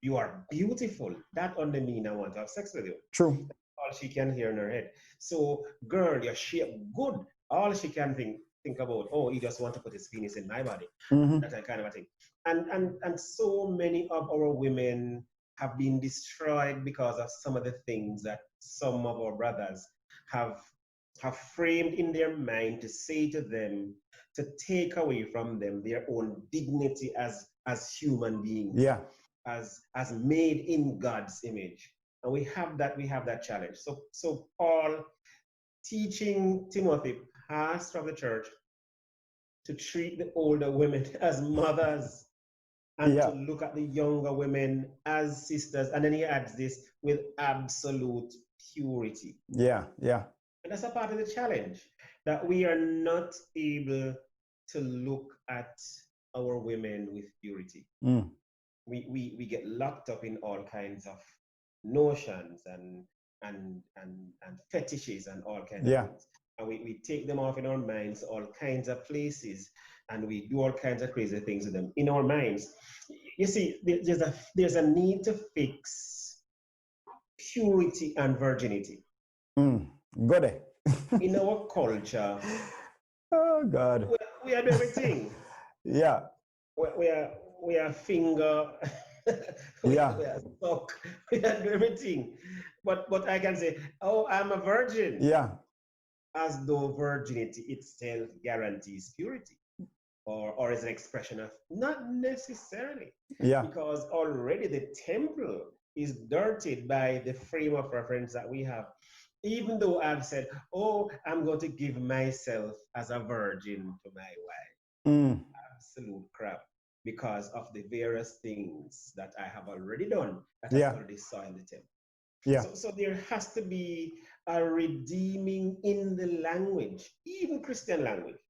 you are beautiful, that only means I want to have sex with you. True. All she can hear in her head. So, girl, you're shape good. All she can think about, oh, he just want to put his penis in my body. Mm-hmm. That kind of a thing. And so many of our women have been destroyed because of some of the things that some of our brothers have have framed in their mind to say to them, to take away from them their own dignity as human beings, Yeah. as made in God's image. And we have that challenge. So Paul teaching Timothy, pastor of the church, to treat the older women as mothers and to Yeah. look at the younger women as sisters. And then he adds this, with absolute purity. Yeah. Yeah. And that's a part of the challenge, that we are not able to look at our women with purity. Mm. We get locked up in all kinds of notions and fetishes and all kinds Yeah. of things. And we take them off in our minds, all kinds of places, and we do all kinds of crazy things with them in our minds. You see, there's a need to fix purity and virginity. Mm. Got it. In our culture, Oh God. we are doing everything. Yeah. We are finger, Yeah. we are suck, we are doing everything. But I can say, oh, I'm a virgin, Yeah. as though virginity itself guarantees purity, or is an expression of, not necessarily, Yeah. because already the temple is dirtied by the frame of reference that we have. Even though I've said, oh, I'm going to give myself as a virgin to my wife. Mm. Absolute crap, because of the various things that I have already done, that Yeah. I already saw in the temple. Yeah. So there has to be a redeeming in the language, even Christian language,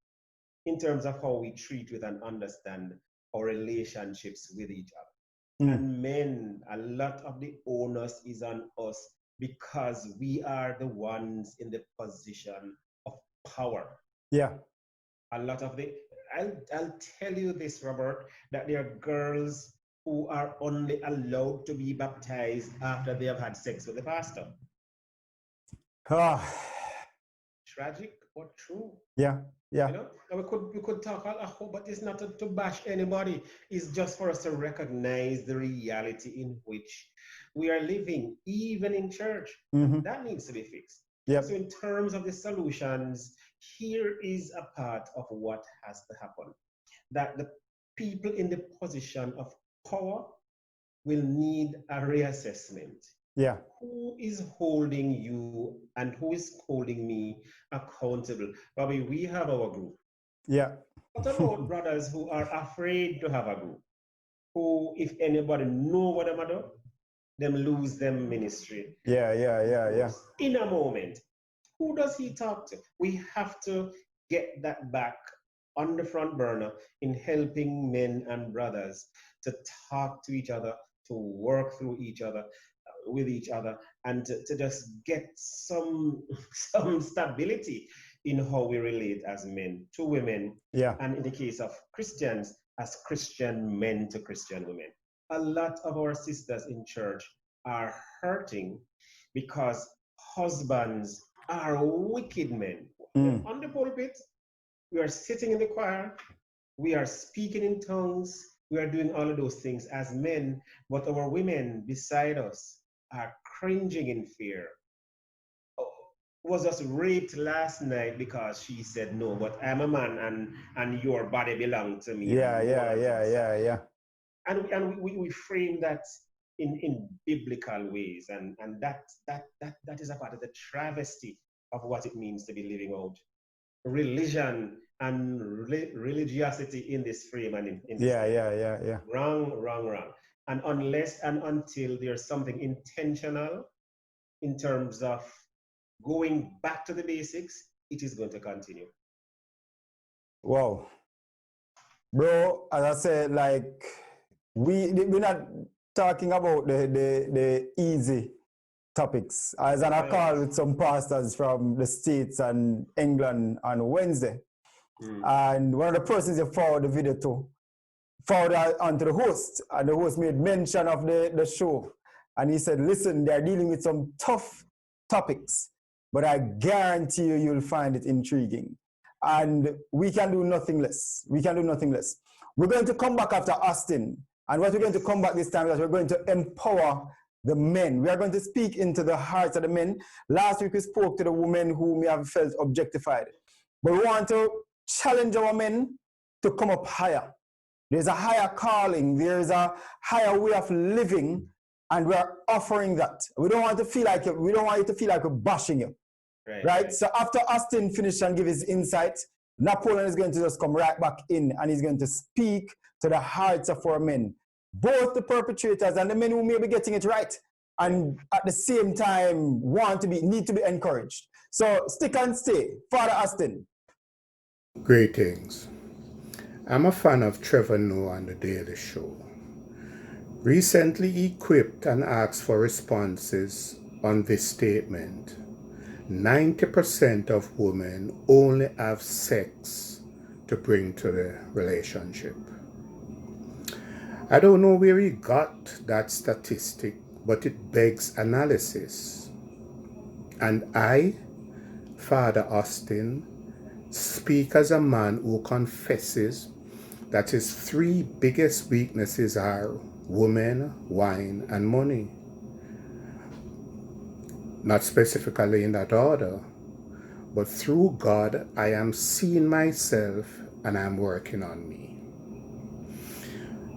in terms of how we treat with and understand our relationships with each other. Mm. And men, a lot of the onus is on us, because we are the ones in the position of power. Yeah. A lot of the, I'll tell you this, Robert, that there are girls who are only allowed to be baptized after they have had sex with the pastor. Ah. Tragic but true. Yeah. Yeah. You know, and we could talk a whole, but it's not to bash anybody. It's just for us to recognize the reality in which we are living, even in church. Mm-hmm. That needs to be fixed. Yep. So in terms of the solutions, here is a part of what has to happen. That the people in the position of power will need a reassessment. Yeah. Who is holding you and who is holding me accountable? Bobby, we have our group. Yeah. What about brothers who are afraid to have a group? Who, if anybody know what I'm doing, them lose them ministry. Yeah. Yeah. Yeah. Yeah. In a moment. Who does he talk to? We have to get that back on the front burner in helping men and brothers to talk to each other, to work through each other, with each other, and to just get some stability in how we relate as men to women. Yeah. And in the case of Christians, as Christian men to Christian women. A lot of our sisters in church are hurting because husbands are wicked men. Mm. On the pulpit, we are sitting in the choir, we are speaking in tongues, we are doing all of those things as men, but our women beside us are cringing in fear. Was just raped last night because she said no, but I'm a man and your body belongs to me. Yeah. Yeah. Yeah. Yeah. Yeah. And we frame that in biblical ways, and that is a part of the travesty of what it means to be living out religion and religiosity in this frame and in this Yeah. Yeah. Yeah. Yeah. wrong. And unless and until there's something intentional in terms of going back to the basics, it is going to continue. Wow. Bro, as I said, like, we're not talking about the easy topics. I was on a call with some pastors from the States and England on Wednesday. And one of the persons you forward the video to forwarded onto the host, and the host made mention of the show. And he said, listen, they're dealing with some tough topics, but I guarantee you, you'll find it intriguing. And we can do nothing less. We can do nothing less. We're going to come back after Austin. And what we're going to come back this time is we're going to empower the men. We are going to speak into the hearts of the men. Last week we spoke to the women who may have felt objectified. But we want to challenge our men to come up higher. There's a higher calling. There's a higher way of living, and we're offering that. We don't want to feel like we don't want you to feel like we're bashing you. Right? So after Austin finished and give his insight, Napoleon is going to just come right back in, and he's going to speak to the hearts of our men, both the perpetrators and the men who may be getting it right, and at the same time need to be encouraged. So stick and stay. Father Austin. Greetings. I'm a fan of Trevor Noah on The Daily Show. Recently he quipped and asked for responses on this statement. 90% of women only have sex to bring to the relationship. I don't know where he got that statistic, but it begs analysis. And I, Father Austin, speak as a man who confesses that his three biggest weaknesses are women, wine, and money. Not specifically in that order, but through God, I am seeing myself and I'm working on me.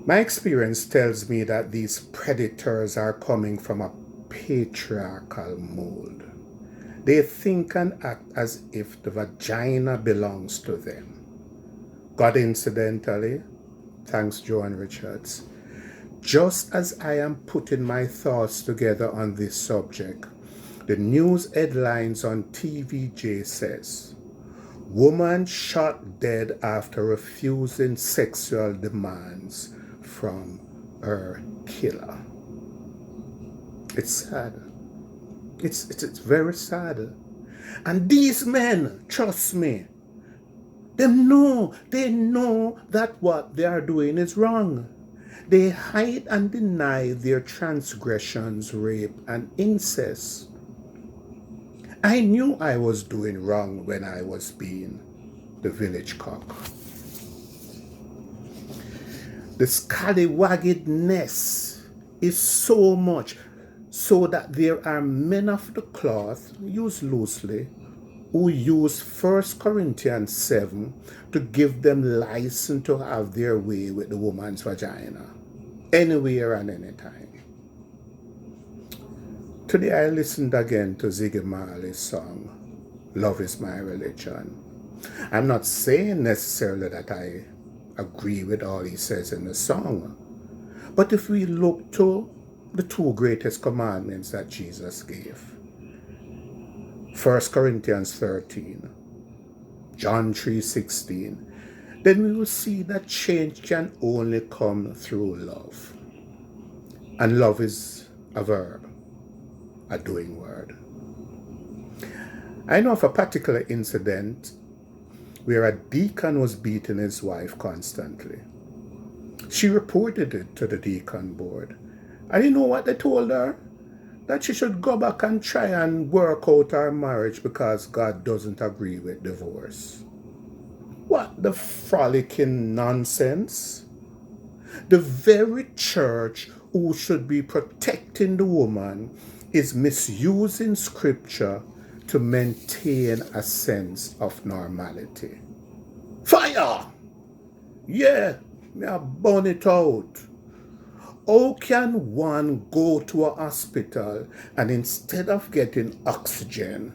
My experience tells me that these predators are coming from a patriarchal mold. They think and act as if the vagina belongs to them. God, incidentally, thanks Joan Richards, just as I am putting my thoughts together on this subject, the news headlines on TVJ says, woman shot dead after refusing sexual demands from her killer. It's sad. It's very sad. And these men, trust me, they know that what they are doing is wrong. They hide and deny their transgressions, rape, and incest. I knew I was doing wrong when I was being the village cock. The scallywaggedness is so much so that there are men of the cloth, used loosely, who use 1 Corinthians 7 to give them license to have their way with the woman's vagina, anywhere and anytime. Today I listened again to Ziggy Marley's song, Love Is My Religion. I'm not saying necessarily that I agree with all he says in the song, but if we look to the two greatest commandments that Jesus gave, 1 Corinthians 13, John 3:16, then we will see that change can only come through love. And love is a verb, a doing word. I know of a particular incident where a deacon was beating his wife constantly. She reported it to the deacon board. And you know what they told her? That she should go back and try and work out her marriage because God doesn't agree with divorce. What the frolicking nonsense? The very church who should be protecting the woman is misusing scripture to maintain a sense of normality. Fire! Yeah, me a burn it out. How can one go to a hospital and instead of getting oxygen,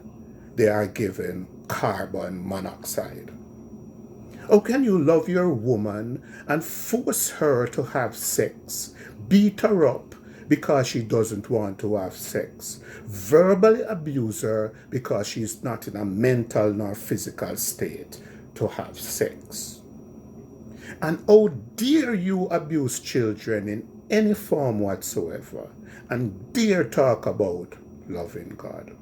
they are given carbon monoxide? How can you love your woman and force her to have sex, beat her up because she doesn't want to have sex. Verbally abuse her because she's not in a mental nor physical state to have sex. And how dare you abuse children in any form whatsoever and dare talk about loving God?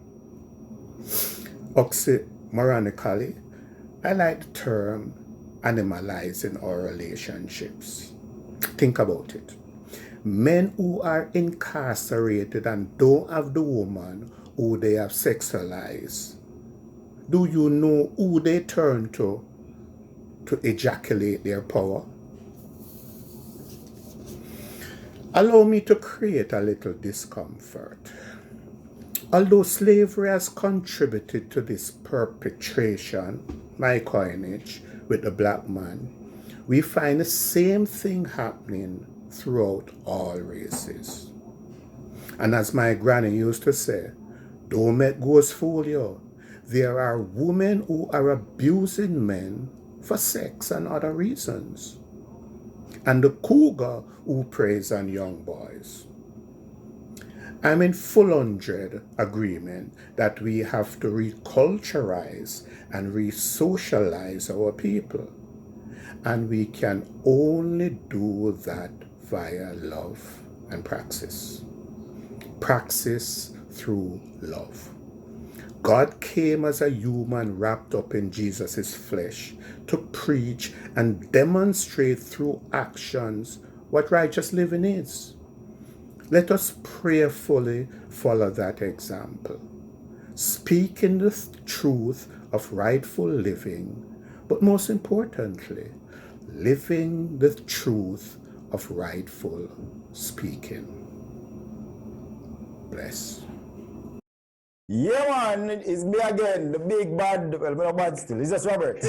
Oxymoronically, I like the term animalizing our relationships. Think about it. Men who are incarcerated and don't have the woman who they have sexualized, do you know who they turn to ejaculate their power? Allow me to create a little discomfort. Although slavery has contributed to this perpetration, my coinage, with the black man, we find the same thing happening throughout all races. And as my granny used to say, don't make ghosts fool you. There are women who are abusing men for sex and other reasons. And the cougar who preys on young boys. I'm in full 100 agreement that we have to reculturize and re-socialize our people. And we can only do that via love and praxis. Praxis through love. God came as a human wrapped up in Jesus' flesh to preach and demonstrate through actions what righteous living is. Let us prayerfully follow that example, speaking the truth of rightful living, but most importantly, living the truth of rightful speaking. Bless. Yeah, man, it's me again, the big bad, well, not bad still, it's just Robert.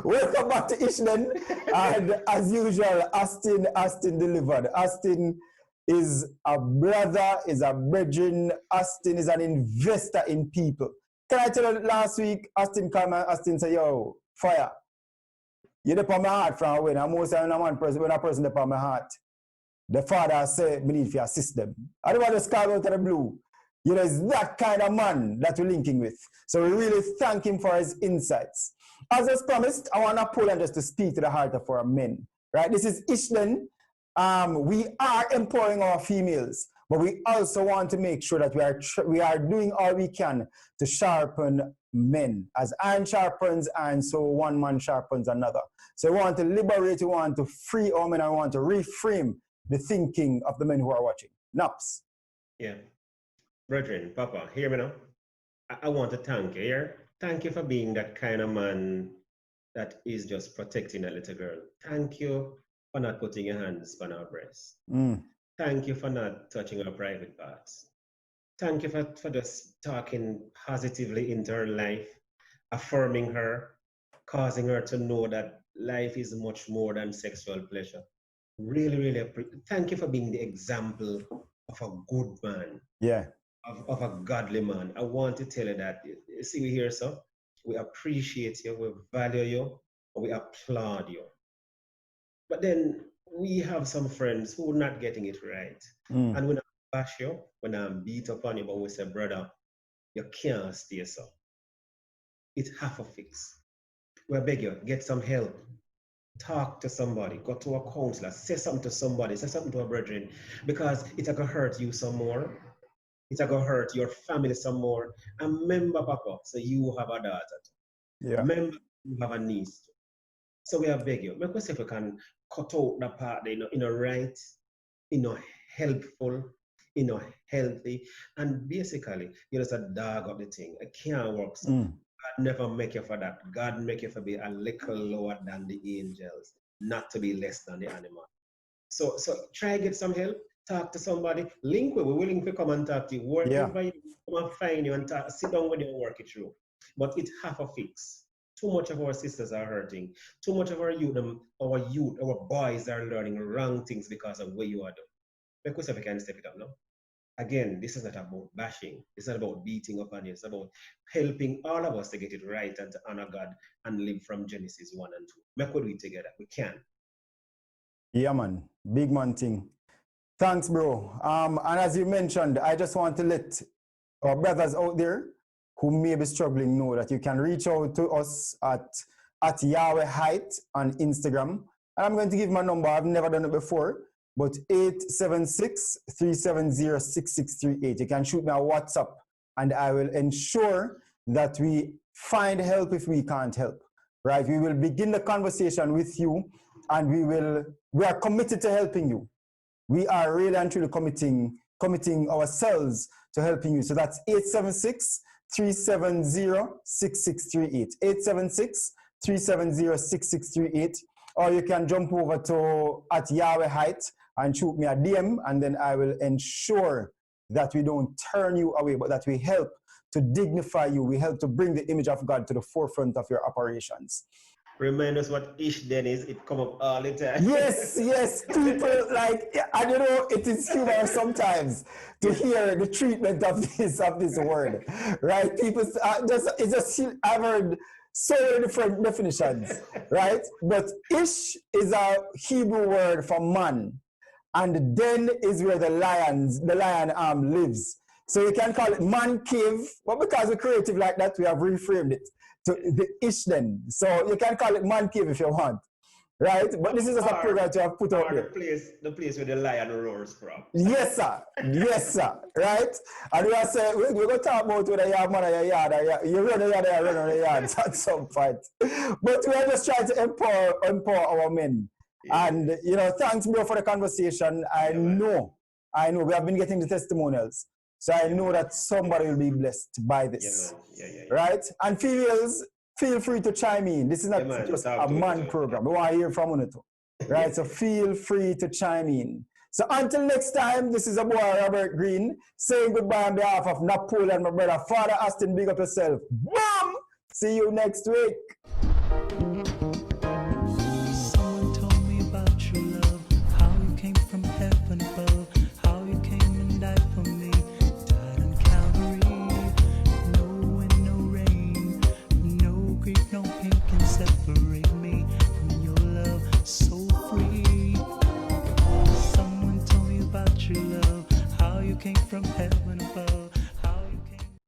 Welcome back to Ishden, and as usual, Austin delivered. Austin is a brother, is a brethren. Austin is an investor in people. Can I tell you, last week, Austin came and Austin said, yo, fire. You're the on my heart from when I'm most when a person the on my heart. The father said, we need to assist them. I don't want to sky out of the blue. You know, it's that kind of man that we're linking with. So we really thank him for his insights. As was promised, I want Napoleon just to speak to the heart of our men. Right? This is Ishden. We are empowering our females, but we also want to make sure that we are doing all we can to sharpen men. As iron sharpens iron, so one man sharpens another. So we want to liberate, we want to free our men, and we want to reframe the thinking of the men who are watching. Naps. Yeah. Brethren, Papa, hear me now. I want to thank you here. Thank you for being that kind of man that is just protecting a little girl. Thank you for not putting your hands on our breasts. Thank you for not touching our private parts. Thank you for just talking positively into her life, affirming her, causing her to know that life is much more than sexual pleasure. Really, really, thank you for being the example of a good man. Yeah. Of a godly man. I want to tell you that, you see, we here, so we appreciate you, we value you, we applaud you. But then we have some friends who are not getting it right. And when I bash you, when I beat up on you, but we say, brother, you can't stay so. It's half a fix. We beg you, get some help. Talk to somebody, go to a counselor, say something to somebody, say something to a brethren, because it's going to hurt you some more. It's going to hurt your family some more. And remember, Papa, so you have a daughter. Yeah. Remember, you have a niece. So we are begging you. Make us see if we can cut out the part, right, helpful, healthy. And basically, you're just a dog of the thing. It can't work. So God never make you for that. God make you for be a little lower than the angels, not to be less than the animal. So try get some help. Talk to somebody, link with, we're willing to come and talk to you. Wherever you come and find you and talk, sit down with you and work it through. But it's half a fix. Too much of our sisters are hurting. Too much of our youth, our boys are learning wrong things because of what you are doing. Because if we can step it up now. Again, this is not about bashing. It's not about beating up on you. It's about helping all of us to get it right and to honor God and live from Genesis 1 and 2. Make what we together. We can. Yeah, man. Big man thing. Thanks, bro. And as you mentioned, I just want to let our brothers out there who may be struggling know that you can reach out to us at Yahweh Height on Instagram. And I'm going to give my number. I've never done it before, but 876-370-6638. You can shoot me a WhatsApp, and I will ensure that we find help if we can't help. Right? We will begin the conversation with you, and we are committed to helping you. We are really and truly committing ourselves to helping you. So that's 876-370-6638. 876-370-6638. Or you can jump over to at Yahweh Height and shoot me a DM, and then I will ensure that we don't turn you away, but that we help to dignify you. We help to bring the image of God to the forefront of your operations. Remind us what ish then is. It come up all the time. Yes, people like, and you know, it is humorous sometimes to hear the treatment of this word, right? People I've heard so many different definitions, right? But ish is a Hebrew word for man, and den is where the lion lives. So you can call it man cave, but because we're creative like that, we have reframed it to the ish then. So you can call it man cave if you want, right? But this is just a program to have put out there. The place where the lion roars from. Yes, sir. Yes, sir. Right? And we are saying, we're going to talk about whether you have man or your yard, or you run the yard or you run on the yard at some point. But we are just trying to empower our men. Yeah. And, you know, thanks, bro, for the conversation. I know, we have been getting the testimonials. So I know that somebody will be blessed by this. Right? And females, feel free to chime in. This is not just a man program. We want to hear from you too. Right? So feel free to chime in. So until next time, this is a boy, Robert Green, saying goodbye on behalf of Napoleon, my brother. Father Austin, big up yourself. Boom! See you next week.